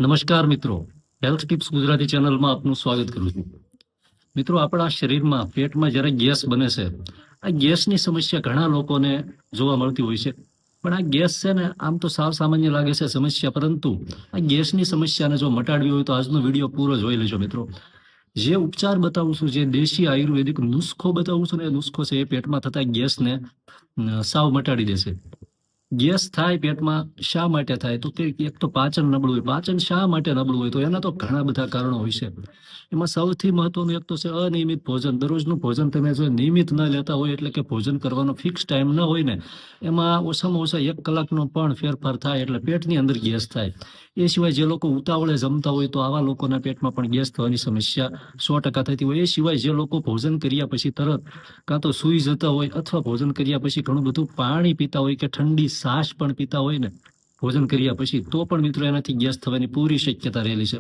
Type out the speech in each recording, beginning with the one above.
નમસ્કાર મિત્રો, health tips Gujarati ચેનલમાં આપનું સ્વાગત કરું છું. મિત્રો, આપણા શરીરમાં પેટમાં જ્યારે ગેસ બને છે, આ ગેસની સમસ્યા ઘણા લોકોને જોવા મળતી હોય છે. પણ આ ગેસ છે ને, આમ તો સાવ સામાન્ય લાગે છે સમસ્યા, પરંતુ આ ગેસની સમસ્યાને જો મટાડવી હોય તો આજનો વિડીયો પૂરો જોઈ લેજો મિત્રો. જે ઉપચાર બતાવું છું, જે દેશી આયુર્વેદિક નુસ્ખો બતાવું છું ને, એ નુસ્ખો છે એ પેટમાં થતા ગેસને સાવ મટાડી દેશે. ગેસ થાય પેટમાં શા માટે થાય? તો કે એક તો પાચન નબળું હોય. પાચન શા માટે નબળું હોય? તો એના તો ઘણા બધા કારણો હોય છે. એમાં સૌથી મહત્વનું એક તો છે અનિયમિત ભોજન. દરરોજનું ભોજન તમે જો નિયમિત ન લેતા હોય, એટલે કે ભોજન કરવાનો ફિક્સ ટાઈમ ન હોય ને, એમાં ઓછામાં ઓછા 1 કલાકનો પણ ફેરફાર થાય એટલે પેટની અંદર ગેસ થાય. એ સિવાય જે લોકો ઉતાવળે જમતા હોય, તો આવા લોકોના પેટમાં પણ ગેસ થવાની સમસ્યા 100% થતી હોય. એ સિવાય જે લોકો ભોજન કર્યા પછી તરત કાં તો સૂઈ જતા હોય, અથવા ભોજન કર્યા પછી ઘણું બધું પાણી પીતા હોય કે ઠંડી છાશ પણ પીતા હોય ને ભોજન કર્યા પછી, તો પણ મિત્રો એનાથી ગેસ થવાની પૂરી શક્યતા રહેલી છે.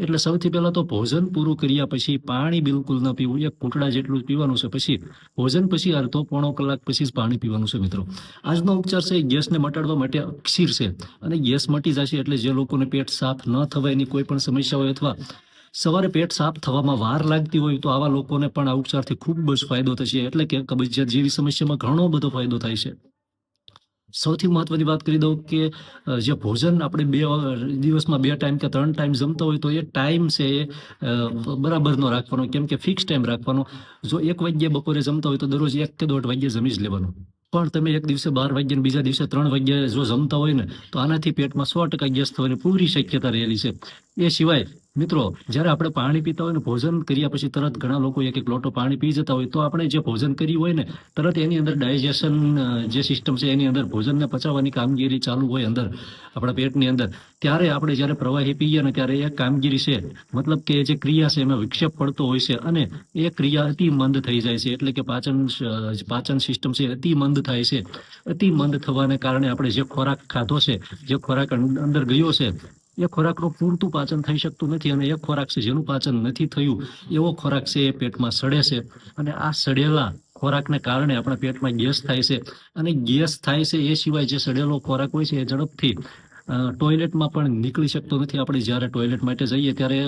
એટલે સૌથી પહેલા તો ભોજન પૂરું કર્યા પછી પાણી બિલકુલ ન પીવું. 1 ઘૂંટડા જેટલું જ પીવાનું છે. પછી ભોજન પછી અડધો પોણો કલાક પછી જ પાણી પીવાનું છે મિત્રો. આજનો ઉપચાર છે એ ગેસને મટાડવા માટે અક્ષીર છે. અને ગેસ મટી જશે એટલે જે લોકોને પેટ સાફ ન થવાયની કોઈ પણ સમસ્યા હોય, અથવા સવારે પેટ સાફ થવામાં વાર લાગતી હોય, તો આવા લોકોને પણ આ ઉપચારથી ખૂબ જ ફાયદો થશે. એટલે કે કબજિયાત જેવી સમસ્યામાં ઘણો બધો ફાયદો થાય છે. સૌથી મહત્વની વાત કરી દઉં કે જે ભોજન આપણે 2 દિવસમાં 2 ટાઈમ કે 3 ટાઈમ જમતા હોય, તો એ ટાઈમ છે એ બરાબરનો રાખવાનો. કેમ કે ફિક્સ ટાઈમ રાખવાનો. જો 1 વાગ્યે બપોરે જમતા હોય, તો દરરોજ 1 કે 1.5 વાગ્યે જમી જ લેવાનું. પણ તમે એક દિવસે 12 વાગ્યે ને બીજા દિવસે 3 વાગ્યે જો જમતા હોય ને, તો આનાથી પેટમાં 100% ગેસ થવાની પૂરી શક્યતા રહેલી છે. એ સિવાય મિત્રો, જ્યારે આપણે પાણી પીતા હોય ને, ભોજન કર્યા પછી તરત ઘણા લોકો 1 લોટો પાણી પી જતા હોય, તો આપણે જે ભોજન કર્યું હોય ને, તરત એની અંદર ડાયજેશન જે સિસ્ટમ છે એની અંદર ભોજનને પચાવવાની કામગીરી ચાલુ હોય અંદર આપણા પેટની અંદર, ત્યારે આપણે જ્યારે પ્રવાહી પીએ ને, ત્યારે એ કામગીરી છે, મતલબ કે જે ક્રિયા છે એમાં વિક્ષેપ પડતો હોય છે, અને એ ક્રિયા અતિ મંદ થઈ જાય છે. એટલે કે પાચન સિસ્ટમ છે અતિ મંદ થાય છે. અતિ મંદ થવાને કારણે આપણે જે ખોરાક ખાધો છે, જે ખોરાક અંદર ગયો છે, એ ખોરાકનું પૂરતું પાચન થઈ શકતું નથી. અને એ ખોરાક છે જેનું પાચન નથી થયું, એવો ખોરાક છે એ પેટમાં સડે છે. અને આ સડેલા ખોરાકને કારણે આપણા પેટમાં ગેસ થાય છે. અને ગેસ થાય છે એ સિવાય જે સડેલો ખોરાક હોય છે એ ઝડપથી ટોયલેટમાં પણ નીકળી શકતો નથી. આપણે જ્યારે ટોયલેટ માટે જઈએ ત્યારે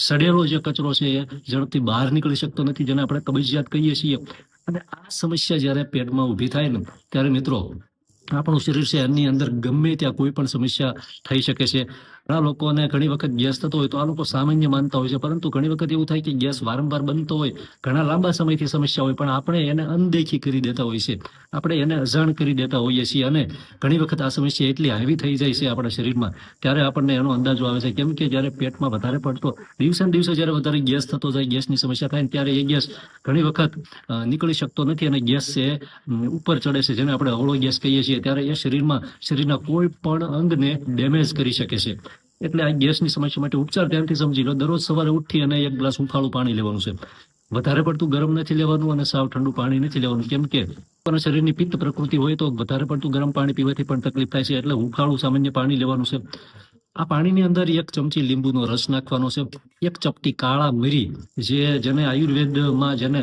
સડેલો જે કચરો છે એ ઝડપથી બહાર નીકળી શકતો નથી, જેને આપણે કબજિયાત કહીએ છીએ. અને આ સમસ્યા જ્યારે પેટમાં ઊભી થાય ને, ત્યારે મિત્રો આપણું શરીર છે એની અંદર ગમે ત્યાં કોઈ પણ સમસ્યા થઈ શકે છે. ઘણા લોકોને ઘણી વખત ગેસ થતો હોય, તો આ લોકો સામાન્ય માનતા હોય છે, પરંતુ ઘણી વખત એવું થાય કે ગેસ વારંવાર બનતો હોય, ઘણા લાંબા સમયથી સમસ્યા હોય, પણ આપણે એને અનદેખી કરી દેતા હોય છે. આપણે એને અજાણ કરી દેતા હોઈએ છીએ. અને ઘણી વખત આ સમસ્યા એટલી હાવી થઈ જાય છે આપણા શરીરમાં, ત્યારે આપણને એનો અંદાજો આવે છે. કેમ કે જ્યારે પેટમાં વધારે પડતો દિવસે ને દિવસે જ્યારે વધારે ગેસ થતો જાય, ગેસની સમસ્યા થાય ને, ત્યારે એ ગેસ ઘણી વખત નીકળી શકતો નથી, અને ગેસ છે ઉપર ચડે છે, જેને આપણે અવળો ગેસ કહીએ છીએ. ત્યારે એ શરીરના કોઈ પણ અંગને ડેમેજ કરી શકે છે. એટલે આ ગેસની સમસ્યા માટે ઉપચાર ધ્યાનથી સમજી લો. દરરોજ સવારે ઉઠી અને 1 ગ્લાસ હુંફાળું પાણી લેવાનું છે. વધારે પડતું ગરમ નથી લેવાનું, અને સાવ ઠંડુ પાણી નથી લેવાનું. કેમ કે પણ શરીરની પિત્ત પ્રકૃતિ હોય, તો વધારે પડતું ગરમ પાણી પીવાથી પણ તકલીફ થાય છે. એટલે હુંફાળું સામાન્ય પાણી લેવાનું છે. આ પાણીની અંદર 1 ચમચી લીંબુનો રસ નાખવાનો છે. 1 ચપટી કાળા મરી, જેને આયુર્વેદમાં જેને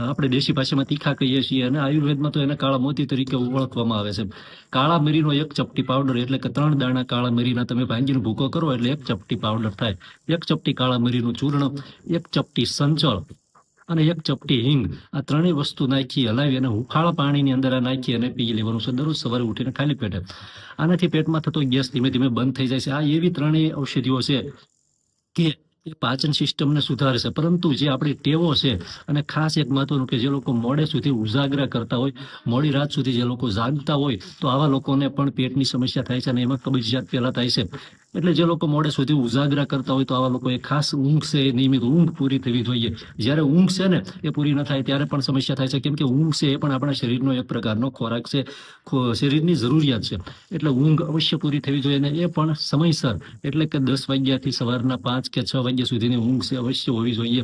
આપણે દેશી ભાષામાં તીખા કહીએ છીએ, અને આયુર્વેદમાં તો એને કાળા મોતી તરીકે ઓળખવામાં આવે છે. કાળા મરીનો 1 ચપટી પાવડર, એટલે કે 3 દાણા કાળા મરીના તમે ભાંગીને ભૂકો કરો એટલે 1 ચપટી પાવડર થાય. 1 ચપટી કાળા મરીનું ચૂર્ણ, 1 ચપટી સંચળ, અને 1 ચપટી હિંગ. આ 3 વસ્તુ નાખી હલાવી અને હુંફાળા પાણીની અંદર નાખી અને પી લેવાનું છે દરરોજ સવારે ઉઠીને ખાલી પેટે. આનાથી પેટમાં થતો ગેસ ધીમે ધીમે બંધ થઈ જાય છે. આ એવી 3 ઔષધિઓ છે કે એ પાચન સિસ્ટમને સુધારે છે. પરંતુ જે આપણી ટેવો છે, અને ખાસ એક મહત્વનું કે જે લોકો મોડે સુધી ઉજાગરા કરતા હોય, મોડી રાત સુધી જે લોકો જાગતા હોય, તો આવા લોકોને પણ પેટની સમસ્યા થાય છે, અને એમાં કબજિયાત પહેલા થાય છે. એટલે જે લોકો મોડે સુધી ઉજાગરા કરતા હોય, તો આવા લોકોએ ખાસ ઊંઘ છે, નિયમિત ઊંઘ પૂરી થવી જોઈએ. જ્યારે ઊંઘ છે ને એ પૂરી ન થાય, ત્યારે પણ સમસ્યા થાય છે. કેમ કે ઊંઘ છે એ પણ આપણા શરીરનો એક પ્રકારનો ખોરાક છે, શરીરની જરૂરિયાત છે. એટલે ઊંઘ અવશ્ય પૂરી થવી જોઈએ, અને એ પણ સમયસર. એટલે કે 10 વાગ્યાથી સવારના 5 કે 6 વાગ્યા સુધીની ઊંઘ છે અવશ્ય હોવી જોઈએ.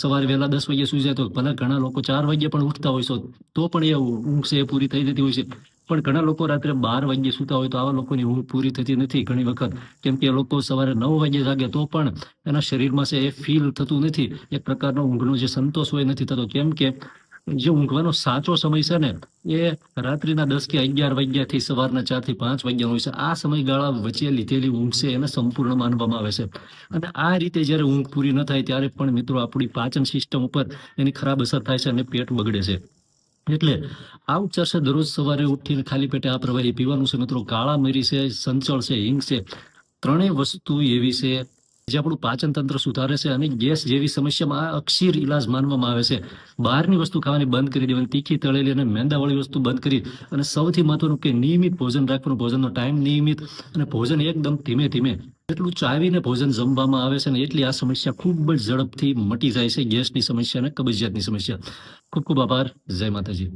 સવારે વહેલા 10 વાગ્યા સુઈ જાય, તો ભલે ઘણા લોકો 4 વાગ્યે પણ ઉઠતા હોય છે, તો પણ એ ઊંઘ છે એ પૂરી થઈ જતી હોય છે. પણ ઘણા લોકો રાત્રે 12 વાગ્યે સૂતા હોય, તો આવા લોકોની ઊંઘ પૂરી થતી નથી ઘણી વખત. કેમ કે એ લોકો સવારે 9 વાગ્યે જાગે, તો પણ એના શરીરમાં છે એ ફીલ થતું નથી. એક પ્રકારનો ઊંઘનો જે સંતોષ હોય નથી થતો. કેમ કે જે ઊંઘવાનો સાચો સમય છે ને એ રાત્રિના 10 કે 11 વાગ્યાથી સવારના 4 થી 5 વાગ્યાનો હોય છે. આ સમયગાળા વચ્ચે લીધેલી ઊંઘ છે એને સંપૂર્ણ માનવામાં આવે છે. અને આ રીતે જ્યારે ઊંઘ પૂરી ન થાય ત્યારે પણ મિત્રો આપણી પાચન સિસ્ટમ ઉપર એની ખરાબ અસર થાય છે અને પેટ બગડે છે. એટલે આ ઉપચાર છે દરરોજ સવારે ઉઠીને ખાલી પેટે આ પ્રવાહી પીવાનું છે મિત્રો. કાળા મરી છે, સંચળ છે, હિંગ છે, ત્રણેય વસ્તુ એવી છે જે આપણું પાચન તંત્ર સુધારે છે અને ગેસ જેવી સમસ્યામાં આ અક્ષીર ઇલાજ માનવામાં આવે છે. બહારની વસ્તુ ખાવાની બંધ કરી દેવાની, તીખી તળેલી અને મેંદાવાળી વસ્તુ બંધ કરી, અને સૌથી મહત્વનું કે નિયમિત ભોજન રાખવાનું, ભોજનનો ટાઈમ નિયમિત, અને ભોજન એકદમ ધીમે ધીમે. એટલું ચાવીને ભોજન જમવામાં આવે છે ને એટલી આ સમસ્યા ખૂબ જ ઝડપથી મટી જાય છે, ગેસની સમસ્યા અને કબજિયાતની સમસ્યા. ખૂબ ખૂબ આભાર. જય માતાજી.